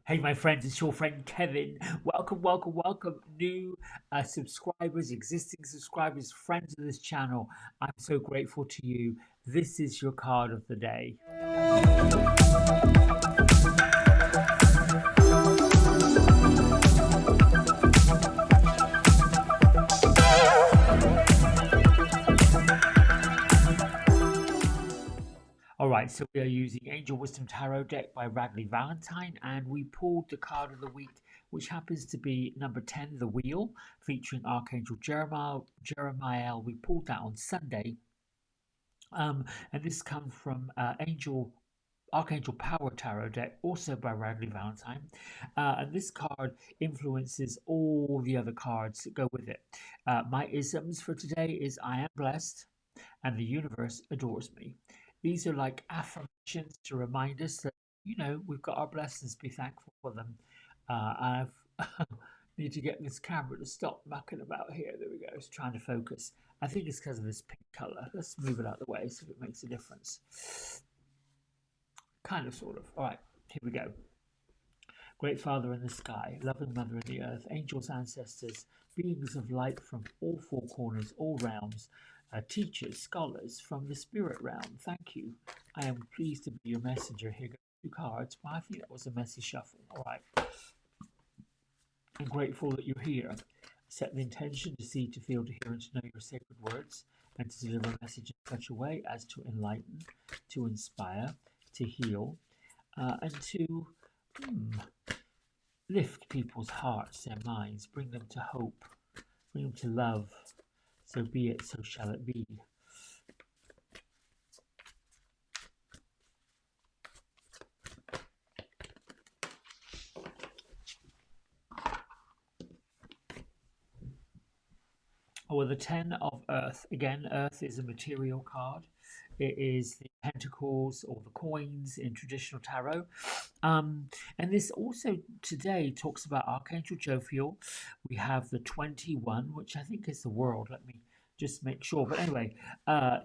Hey, my friends, it's your friend Kevin. Welcome, welcome, welcome, new subscribers, existing subscribers, friends of this channel. I'm so grateful to you. This is your card of the day. All right, so we are using Angel Wisdom Tarot Deck by Radleigh Valentine, and we pulled the card of the week, which happens to be number 10, The Wheel, featuring Archangel Jeremiel. We pulled that on Sunday, and this comes from Archangel Power Tarot Deck, also by Radleigh Valentine. And this card influences all the other cards that go with it. My isms for today is I am blessed and the universe adores me. These are like affirmations to remind us that, we've got our blessings, be thankful for them. I've need to get this camera to stop mucking about here. There we go. It's trying to focus. I think it's because of this pink color. Let's move it out of the way, see if it makes a difference. Kind of, sort of. All right, here we go. Great Father in the sky, loving Mother in the earth, angels, ancestors, beings of light from all four corners, all realms, teachers, scholars from the spirit realm, thank you. I am pleased to be your messenger. Here go 2 cards. Well, I think that was a messy shuffle. All right. I'm grateful that you're here. Set the intention to see, to feel, to hear, and to know your sacred words, and to deliver a message in such a way as to enlighten, to inspire, to heal, and to lift people's hearts, their minds, bring them to hope, bring them to love. So be it, so shall it be. Well, the 10 of Earth. Again, Earth is a material card. It is the pentacles or the coins in traditional tarot. And this also today talks about Archangel Jeremiel. We have the 21, which I think is the world. Let me just make sure. But anyway,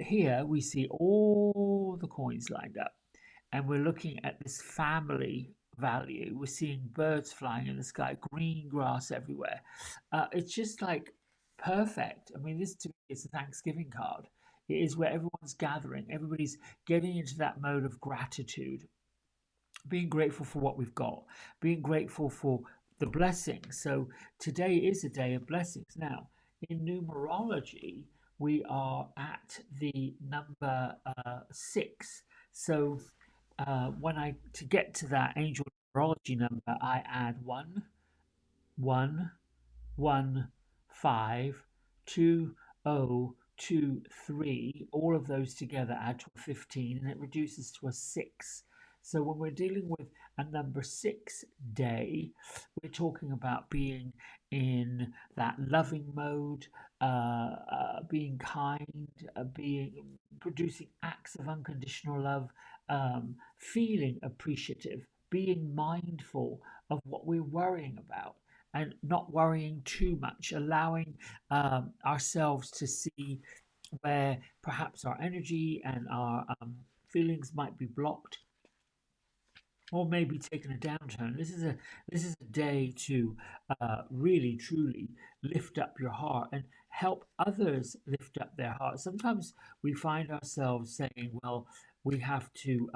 here we see all the coins lined up. And we're looking at this family value. We're seeing birds flying in the sky, green grass everywhere. It's just like perfect. I mean, this to me is a Thanksgiving card. It is where everyone's gathering, everybody's getting into that mode of gratitude, being grateful for what we've got, being grateful for the blessings. So today is a day of blessings. Now, in numerology, we are at the number 6. So to get to that angel numerology number, I add 1, 1, 1, 5, 2, 0, 2, 3. All of those together add to a 15, and it reduces to a 6. So when we're dealing with a number 6 day, we're talking about being in that loving mode, being kind, producing acts of unconditional love, feeling appreciative, being mindful of what we're worrying about, and not worrying too much, allowing ourselves to see where perhaps our energy and our feelings might be blocked, or maybe taking a downturn. This is a day to really truly lift up your heart and help others lift up their heart. Sometimes we find ourselves saying, well, we have to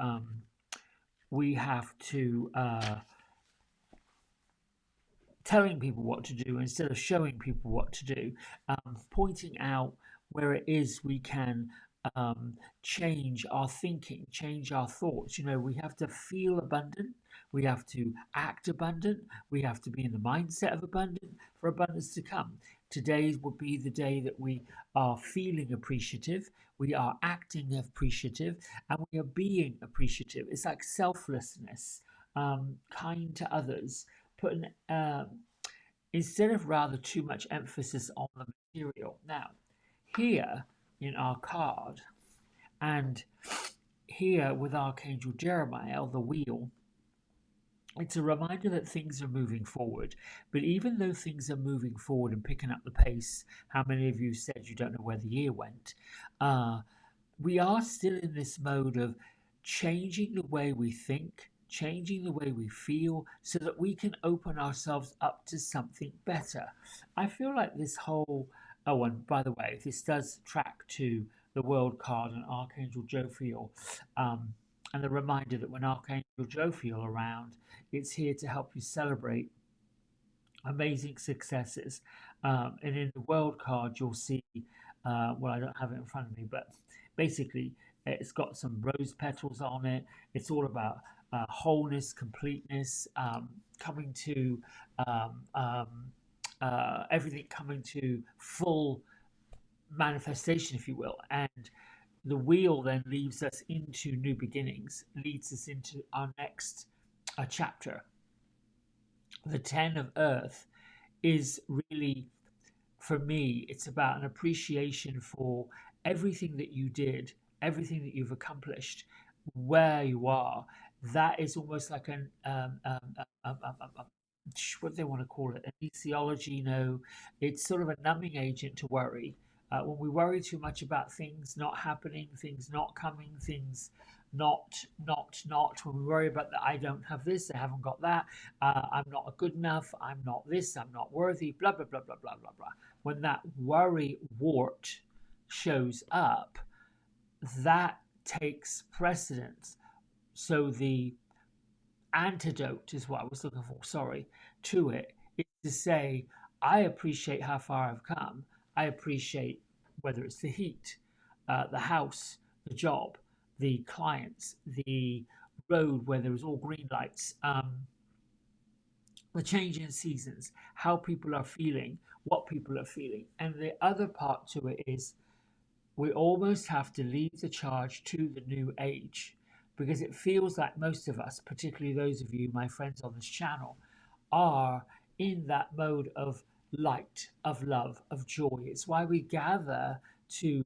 telling people what to do instead of showing people what to do, pointing out where it is we can change our thinking, change our thoughts. We have to feel abundant, we have to act abundant, we have to be in the mindset of abundant for abundance to come. Today will be the day that we are feeling appreciative, we are acting appreciative, and we are being appreciative. It's like selflessness, kind to others, putting instead of rather too much emphasis on the material. Now, here in our card, and here with Archangel Jeremiel, the wheel, it's a reminder that things are moving forward. But even though things are moving forward and picking up the pace, how many of you said you don't know where the year went? We are still in this mode of changing the way we think, changing the way we feel so that we can open ourselves up to something better. I feel like this whole, oh, and by the way, this does track to the World card and Archangel Jophiel, and the reminder that when Archangel Jophiel around, it's here to help you celebrate amazing successes. And in the World card, you'll see, well, I don't have it in front of me, but basically, it's got some rose petals on it. It's all about wholeness, completeness, coming to everything coming to full manifestation, if you will. And the wheel then leads us into new beginnings, leads us into our next chapter. The 10 of Earth is really, for me, it's about an appreciation for everything that you did, everything that you've accomplished, where you are. That is almost like an what do they want to call it? An etiology? No, it's sort of a numbing agent to worry. When we worry too much about things not happening, things not coming, things not, when we worry about that, I don't have this, I haven't got that, I'm not good enough, I'm not this, I'm not worthy, blah, blah, blah, blah, blah, blah, blah. When that worry wart shows up, that takes precedence. So the antidote is what I was looking for, sorry, to it is to say, I appreciate how far I've come. I appreciate whether it's the heat, the house, the job, the clients, the road where there was all green lights, the change in seasons, how people are feeling, what people are feeling. And the other part to it is we almost have to leave the charge to the new age because it feels like most of us, particularly those of you, my friends on this channel, are in that mode of light, of love, of joy. It's why we gather to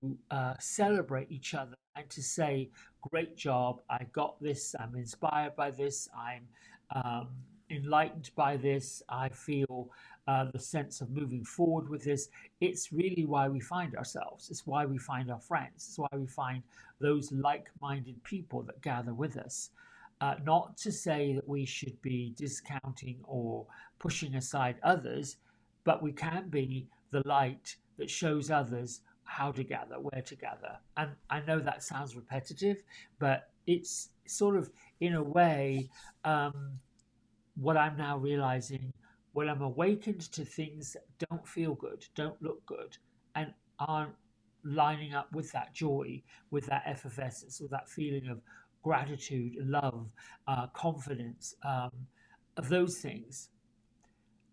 celebrate each other and to say, great job, I got this, I'm inspired by this, I'm enlightened by this, I feel the sense of moving forward with this. It's really why we find ourselves. It's why we find our friends. It's why we find those like-minded people that gather with us. Not to say that we should be discounting or pushing aside others, but we can be the light that shows others how to gather, where to gather. And I know that sounds repetitive, but it's sort of, in a way, what I'm now realizing when I'm awakened to things that don't feel good, don't look good, and aren't lining up with that joy, with that effervescence, with that feeling of gratitude, love, confidence, of those things,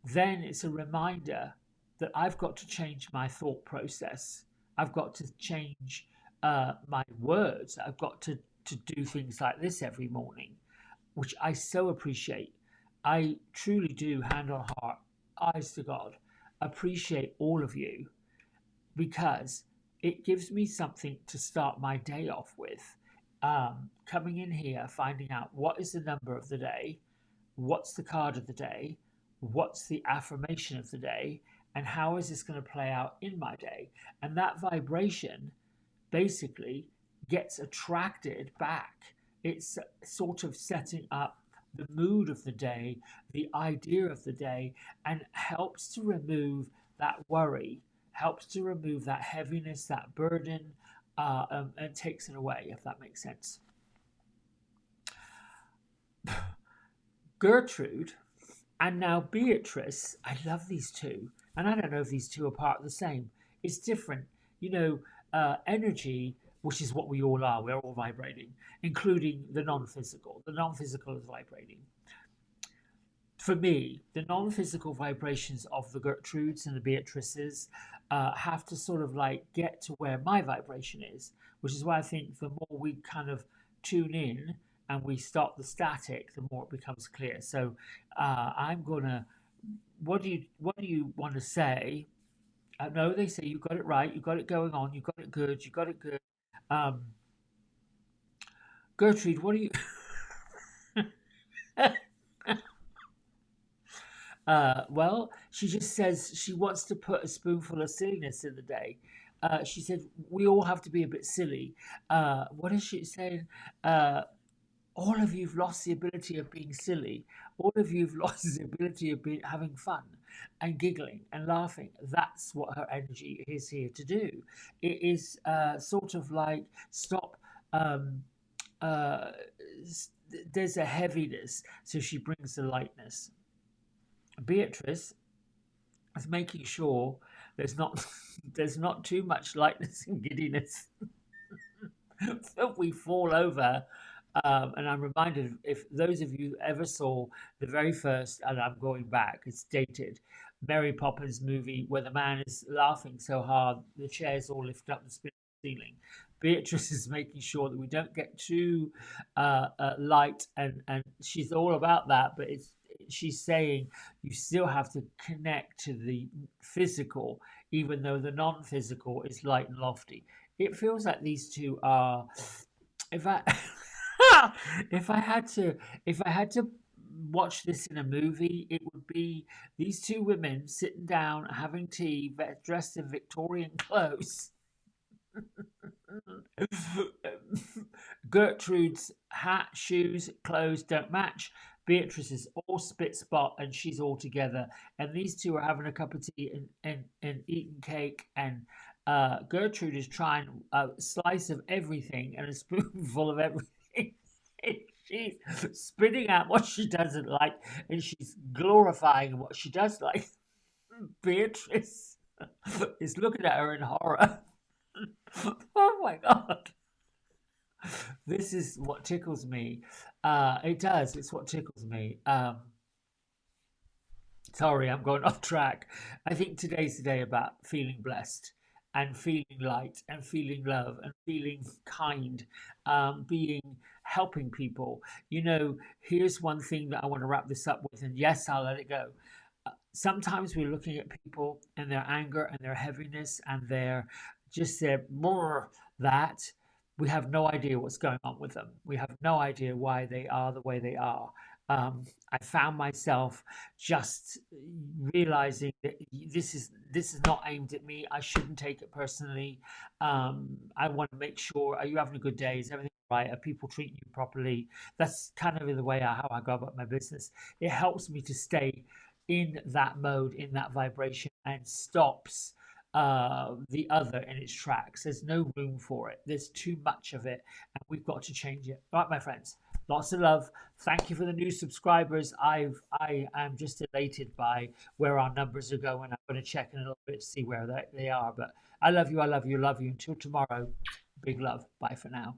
then it's a reminder that I've got to change my thought process. I've got to change my words. I've got to do things like this every morning, which I so appreciate. I truly do, hand on heart, eyes to God, appreciate all of you because it gives me something to start my day off with. Coming in here, finding out what is the number of the day, what's the card of the day, what's the affirmation of the day, and how is this going to play out in my day. And that vibration basically gets attracted back. It's sort of setting up the mood of the day, the idea of the day, and helps to remove that worry, helps to remove that heaviness, that burden, and takes it away, if that makes sense. Gertrude and now Beatrice, I love these two. And I don't know if these two are part of the same. It's different. You know, energy, which is what we all are, we're all vibrating, including the non-physical. The non-physical is vibrating. For me, the non-physical vibrations of the Gertrudes and the Beatrices have to sort of like get to where my vibration is, which is why I think the more we kind of tune in and we stop the static, the more it becomes clear. So I'm gonna. What do you want to say? No, they say you got it right. You got it going on. You got it good. You got it good. Um, Gertrude, what do you? Well, she just says she wants to put a spoonful of silliness in the day. She said we all have to be a bit silly. What is she saying? all of you've lost the ability of being silly. All of you've lost the ability of having fun and giggling and laughing. That's what her energy is here to do. It is sort of like stop. Um, uh, there's a heaviness, so she brings the lightness. Beatrice is making sure there's not there's not too much lightness and giddiness that we fall over. And I'm reminded, if those of you ever saw the very first, and I'm going back, it's dated, Mary Poppins movie where the man is laughing so hard the chairs all lift up and spin the ceiling. Beatrice is making sure that we don't get too light, and she's all about that, but she's saying you still have to connect to the physical, even though the non-physical is light and lofty. It feels like these two are, if I if I had to watch this in a movie, it would be these two women sitting down having tea, dressed in Victorian clothes. Gertrude's hat, shoes, clothes don't match. Beatrice is all spit spot and she's all together. And these two are having a cup of tea and eating cake. And Gertrude is trying a slice of everything and a spoonful of everything. And she's spitting out what she doesn't like and she's glorifying what she does like. Beatrice is looking at her in horror. Oh my God. This is what tickles me. It does. It's what tickles me. Sorry, I'm going off track. I think today's the day about feeling blessed and feeling light and feeling love and feeling kind, being helping people. You know, here's one thing that I want to wrap this up with, and yes, I'll let it go. Sometimes we're looking at people and their anger and their heaviness and their just their more that we have no idea what's going on with them. We have no idea why they are the way they are. I found myself just realizing that this is not aimed at me. I shouldn't take it personally. I want to make sure: are you having a good day? Is everything right? Are people treating you properly? That's kind of the way how I go about my business. It helps me to stay in that mode, in that vibration, and stops the other in its tracks. There's no room for it. There's too much of it, and we've got to change it. All right, my friends. Lots of love. Thank you for the new subscribers. I am just elated by where our numbers are going. I'm going to check in a little bit to see where they are. But I love you. I love you. Love you. Until tomorrow. Big love. Bye for now.